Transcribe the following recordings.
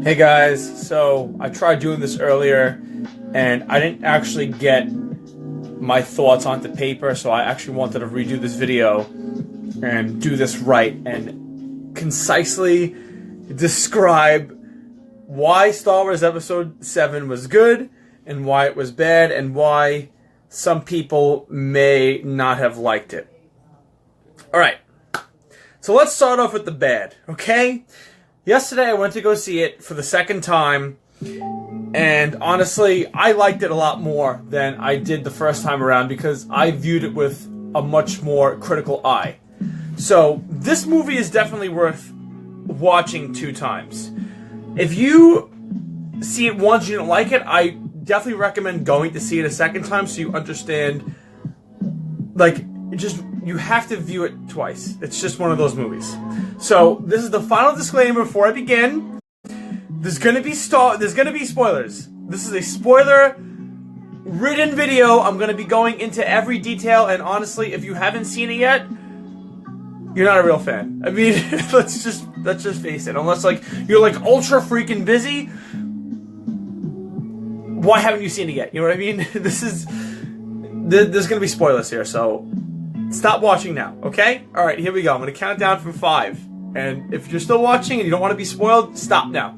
Hey guys, so I tried doing this earlier and I didn't actually get my thoughts onto paper, so I actually wanted to redo this video and do this right and concisely describe why Star Wars Episode 7 was good and why it was bad and why some people may not have liked it. Alright, so let's start off with the bad, okay? Yesterday I went to go see it for the second time, and honestly, I liked it a lot more than I did the first time around because I viewed it with a much more critical eye. So, this movie is definitely worth watching 2 times. If you see it once and you don't like it, I definitely recommend going to see it a second time so you understand, you have to view it twice. It's just one of those movies. So, this is the final disclaimer before I begin. There's gonna be spoilers. This is a spoiler-ridden video. I'm gonna be going into every detail, and honestly, if you haven't seen it yet, you're not a real fan. I mean, let's just face it. Unless, you're, ultra freaking busy, why haven't you seen it yet? You know what I mean? There's gonna be spoilers here, so stop watching now, okay? Alright, here we go. I'm gonna count it down from 5. And if you're still watching and you don't want to be spoiled, stop now.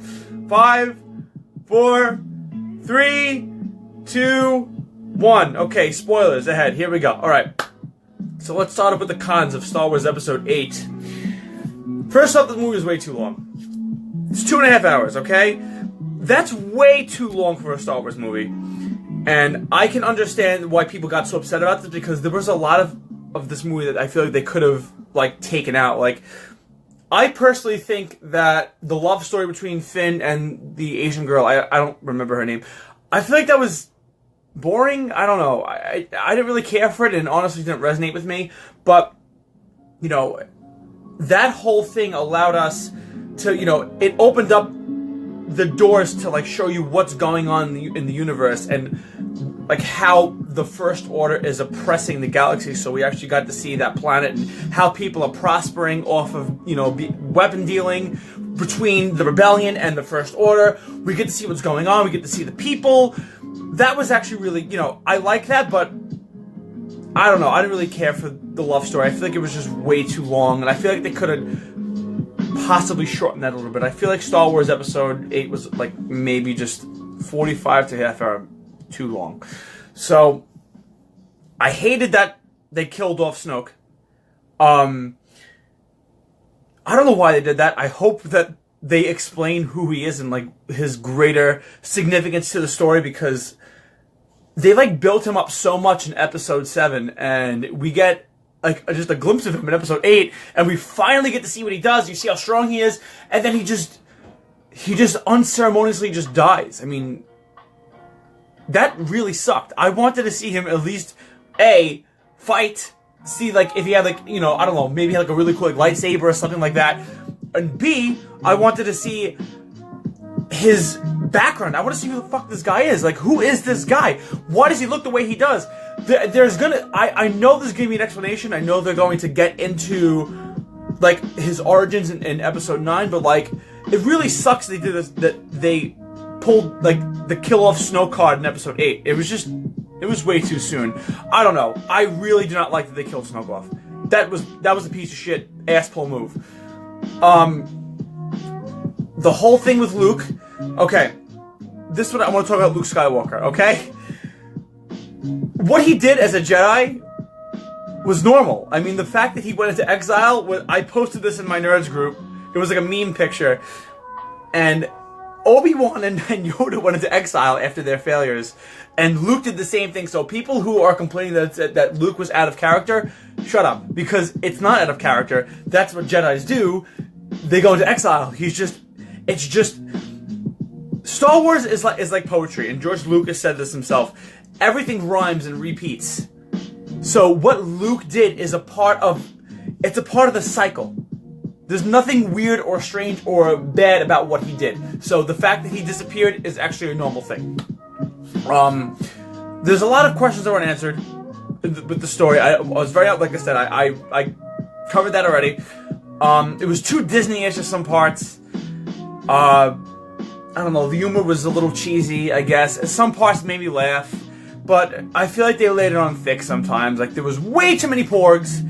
5, 4, 3, 2, 1. Okay, spoilers ahead. Here we go. Alright. So let's start off with the cons of Star Wars Episode 8. First off, the movie is way too long. It's 2.5 hours, okay? That's way too long for a Star Wars movie. And I can understand why people got so upset about this because there was a lot of this movie that I feel like they could have, taken out. I personally think that the love story between Finn and the Asian girl, I don't remember her name, I feel like that was boring. I don't know. I didn't really care for it and honestly didn't resonate with me. But, that whole thing allowed us to, it opened up the doors to, show you what's going on in the universe and, how the First Order is oppressing the galaxy. So we actually got to see that planet and how people are prospering off of, weapon dealing between the Rebellion and the First Order. We get to see what's going on. We get to see the people. That was actually really, I like that, but I don't know. I didn't really care for the love story. I feel like it was just way too long, and I feel like they could have possibly shortened that a little bit. I feel like Star Wars Episode 8 was, maybe just 45 to half hour too long. So, I hated that they killed off Snoke. I don't know why they did that. I hope that they explain who he is and, his greater significance to the story because they, built him up so much in Episode 7, and we get, just a glimpse of him in Episode 8, and we finally get to see what he does. You see how strong he is, and then he just unceremoniously just dies. I mean, that really sucked. I wanted to see him at least, A, fight, see, if he had, I don't know, maybe a really cool, lightsaber or something like that, and B, I wanted to see his background. I want to see who the fuck this guy is. Who is this guy? Why does he look the way he does? I know there's gonna be an explanation. I know they're going to get into, his origins in Episode 9, but, it really sucks they did this, that they pulled, the kill off Snoke card in Episode 8. It was way too soon. I don't know. I really do not like that they killed Snoke off. That was a piece of shit, ass-pull move. The whole thing with Luke, okay, this is what I want to talk about Luke Skywalker, okay? What he did as a Jedi was normal. I mean, the fact that he went into exile, I posted this in my nerds group, it was a meme picture, and Obi-Wan and Yoda went into exile after their failures, and Luke did the same thing. So people who are complaining that Luke was out of character, shut up, because it's not out of character. That's what Jedis do. They go into exile. It's just Star Wars is like poetry, and George Lucas said this himself. Everything rhymes and repeats. So what Luke did is a part of the cycle. There's nothing weird or strange or bad about what he did. So the fact that he disappeared is actually a normal thing. There's a lot of questions that weren't answered with the story. I was very, like I said, I covered that already. It was too Disney-ish at some parts. I don't know, the humor was a little cheesy, I guess. Some parts made me laugh, but I feel like they laid it on thick sometimes. Like, there was way too many porgs.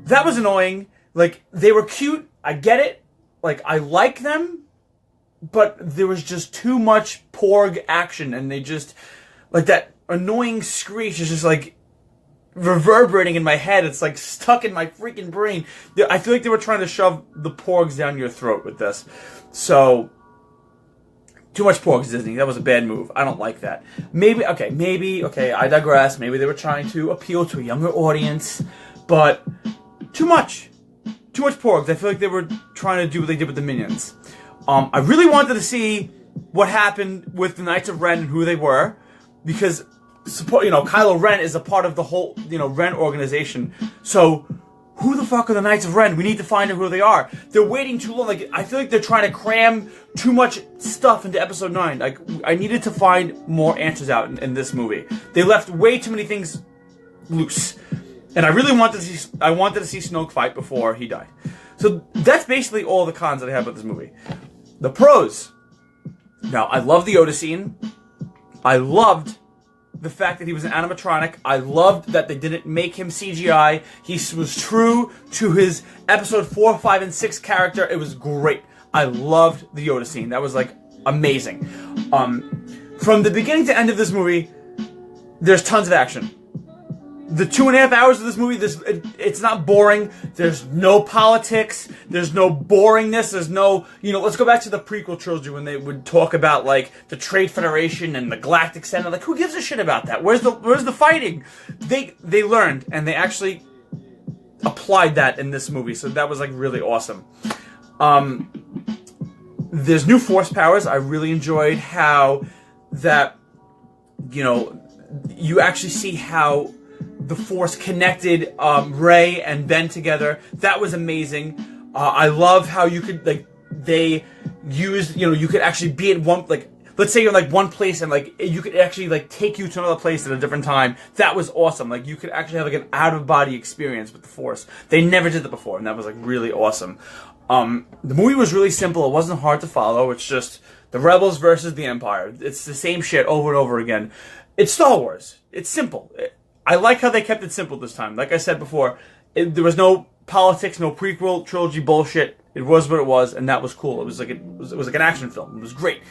That was annoying. Like, they were cute, I get it. Like, I like them, but there was just too much porg action, and they just, like, that annoying screech is just, like, reverberating in my head. It's, like, stuck in my freaking brain. I feel like they were trying to shove the porgs down your throat with this. So, too much porgs, Disney. That was a bad move. I don't like that. Maybe, I digress. Maybe they were trying to appeal to a younger audience, but too much. Too much porgs. I feel like they were trying to do what they did with the Minions. I really wanted to see what happened with the Knights of Ren and who they were, because, Kylo Ren is a part of the whole, Ren organization. So, who the fuck are the Knights of Ren? We need to find out who they are. They're waiting too long. Like, I feel like they're trying to cram too much stuff into Episode 9. Like, I needed to find more answers out in this movie. They left way too many things loose. And I really wanted to see Snoke fight before he died. So that's basically all the cons that I have about this movie. The pros. Now, I love the Yoda scene. I loved the fact that he was an animatronic. I loved that they didn't make him CGI. He was true to his episode 4, 5, and 6 character. It was great. I loved the Yoda scene. That was, like, amazing. From the beginning to end of this movie, there's tons of action. The 2.5 hours of this movie, it's not boring. There's no politics. There's no boringness. There's no, let's go back to the prequel trilogy when they would talk about, like, the Trade Federation and the Galactic Center. Like, who gives a shit about that? Where's the fighting? They learned, and they actually applied that in this movie. So that was, like, really awesome. There's new Force powers. I really enjoyed how that, you actually see how the Force connected Rey and Ben together. That was amazing. I love how you could, like, they used, you could actually be at one, like, let's say you're in, like, one place and, like, you could actually, like, take you to another place at a different time. That was awesome. Like, you could actually have, like, an out-of-body experience with the Force. They never did that before, and that was, like, really awesome. The movie was really simple. It wasn't hard to follow. It's just the Rebels versus the Empire. It's the same shit over and over again. It's Star Wars. It's simple. I like how they kept it simple this time. Like I said before, there was no politics, no prequel trilogy bullshit. It was what it was, and that was cool. It was like an action film. It was great.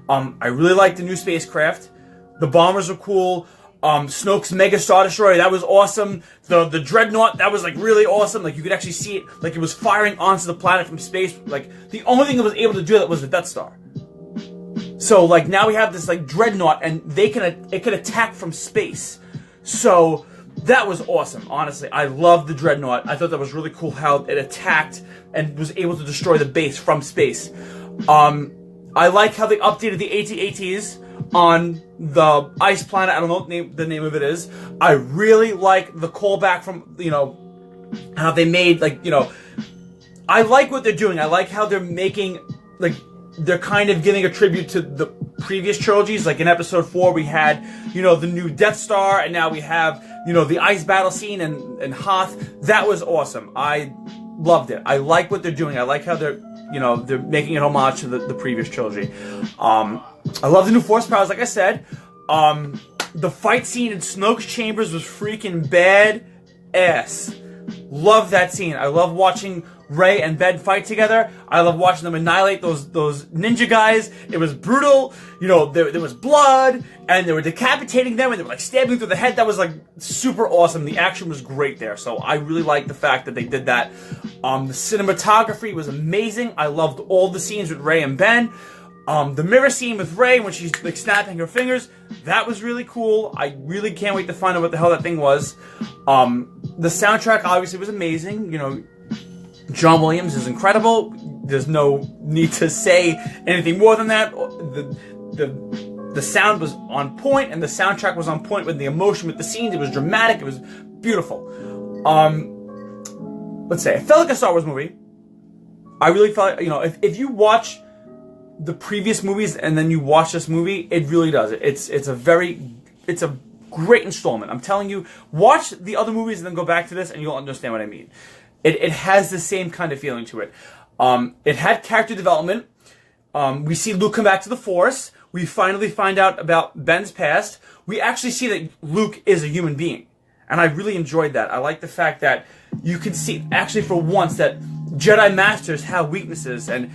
I really liked the new spacecraft. The bombers were cool. Snoke's Mega Star Destroyer, that was awesome. The Dreadnought, that was, like, really awesome. Like, you could actually see it, like, it was firing onto the planet from space. Like, the only thing that was able to do that was the Death Star. So, like, now we have this, like, Dreadnought, and it could attack from space. So, that was awesome, honestly. I loved the Dreadnought. I thought that was really cool how it attacked and was able to destroy the base from space. I like how they updated the AT-ATs on the ice planet. I don't know what the name of it is. I really like the callback from, how they made, like, I like what they're doing. I like how they're making, like, they're kind of giving a tribute to the previous trilogies. Like in episode 4, we had, the new Death Star, and now we have, the ice battle scene and Hoth. That was awesome. I loved it. I like what they're doing. I like how they're making an homage to the previous trilogy. I love the new Force powers, like I said. The fight scene in Snoke's chambers was freaking badass. Love that scene. I love watching Rey and Ben fight together. I love watching them annihilate those ninja guys. It was brutal. There was blood, and they were decapitating them, and they were, like, stabbing through the head. That was, like, super awesome. The action was great there, so I really liked the fact that they did that. The cinematography was amazing. I loved all the scenes with Rey and Ben. The mirror scene with Rey when she's, like, snapping her fingers, that was really cool. I really can't wait to find out what the hell that thing was. The soundtrack obviously was amazing. John Williams is incredible. There's no need to say anything more than that. The sound was on point, and the soundtrack was on point with the emotion, with the scenes. It was dramatic. It was beautiful. Let's say, it felt like a Star Wars movie. I really felt, if you watch the previous movies and then you watch this movie, it really does. It's a great installment. I'm telling you, watch the other movies and then go back to this, and you'll understand what I mean. It has the same kind of feeling to it. It had character development. We see Luke come back to the Force. We finally find out about Ben's past. We actually see that Luke is a human being. And I really enjoyed that. I like the fact that you can see, actually for once, that Jedi Masters have weaknesses. And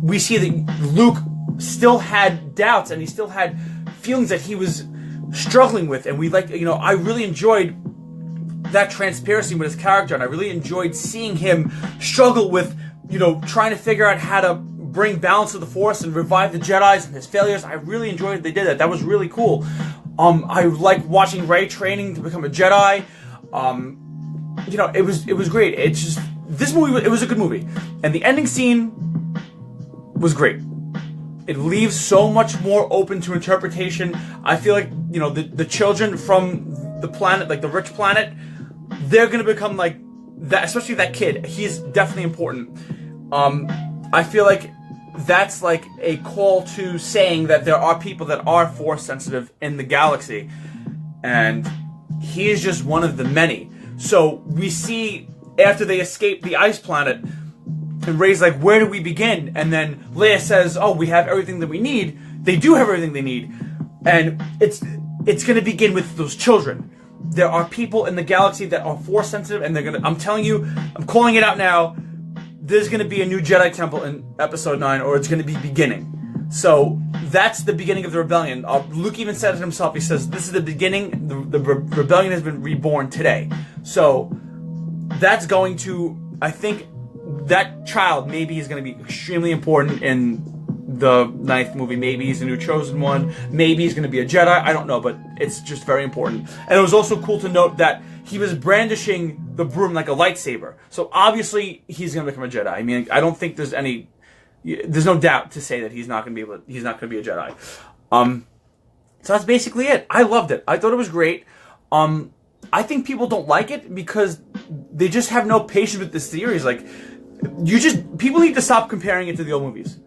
we see that Luke still had doubts and he still had feelings that he was struggling with. And I really enjoyed that transparency with his character. And I really enjoyed seeing him struggle with, trying to figure out how to bring balance to the Force and revive the Jedis and his failures. I really enjoyed they did that. That was really cool. I like watching Rey training to become a Jedi. It was great. It's just, this movie, it was a good movie. And the ending scene was great. It leaves so much more open to interpretation. I feel like, the children from the planet, like the rich planet, they're gonna become like that, especially that kid. He's definitely important. I feel like that's like a call to saying that there are people that are Force sensitive in the galaxy, and he is just one of the many. So we see after they escape the ice planet, and Rey's like, where do we begin? And then Leia says, oh, we have everything that we need. They do have everything they need, and it's going to begin with those children. There are people in the galaxy that are Force sensitive, and I'm telling you, I'm calling it out now. There's going to be a new Jedi Temple in Episode 9, or it's going to be beginning. So that's the beginning of the rebellion. Luke even said it himself. He says, this is the beginning. The rebellion has been reborn today. So that's going to, I think, that child maybe is going to be extremely important in the 9th movie. Maybe he's a new chosen one. Maybe he's going to be a Jedi. I don't know, but it's just very important. And it was also cool to note that he was brandishing the broom like a lightsaber. So obviously he's going to become a Jedi. I mean, I don't think there's no doubt to say that he's not going to be a Jedi. So that's basically it. I loved it. I thought it was great. I think people don't like it because they just have no patience with this series. Like, people need to stop comparing it to the old movies.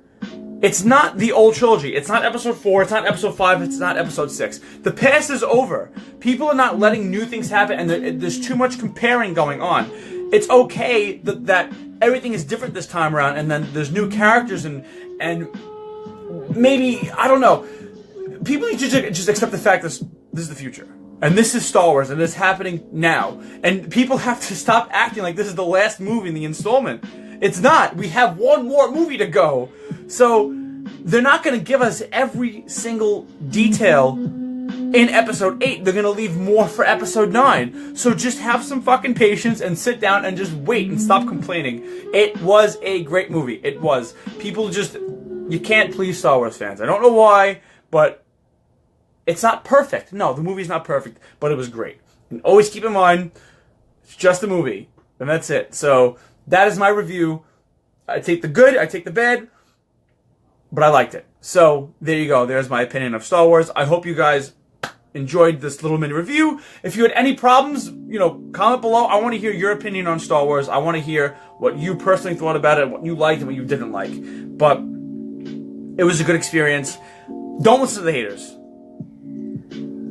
It's not the old trilogy. It's not Episode 4. It's not Episode 5. It's not Episode 6. The past is over. People are not letting new things happen, and there's too much comparing going on. It's okay that everything is different this time around, and then there's new characters, and maybe, I don't know. People need to just accept the fact that this is the future. And this is Star Wars, and it's happening now. And people have to stop acting like this is the last movie in the installment. It's not. We have one more movie to go. So they're not going to give us every single detail in Episode 8. They're going to leave more for Episode 9. So just have some fucking patience and sit down and just wait and stop complaining. It was a great movie. It was. People just, you can't please Star Wars fans. I don't know why, but it's not perfect. No, the movie's not perfect, but it was great. And always keep in mind, it's just a movie, and that's it. So that is my review. I take the good, I take the bad, but I liked it. So there you go. There's my opinion of Star Wars. I hope you guys enjoyed this little mini review. If you had any problems, comment below. I want to hear your opinion on Star Wars. I want to hear what you personally thought about it, what you liked and what you didn't like. But it was a good experience. Don't listen to the haters.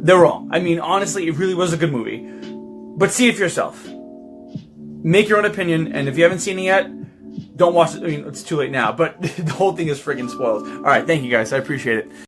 They're wrong. I mean, honestly, it really was a good movie. But see it for yourself. Make your own opinion, and if you haven't seen it yet, don't watch it. I mean, it's too late now, but the whole thing is friggin' spoiled. Alright, thank you guys. I appreciate it.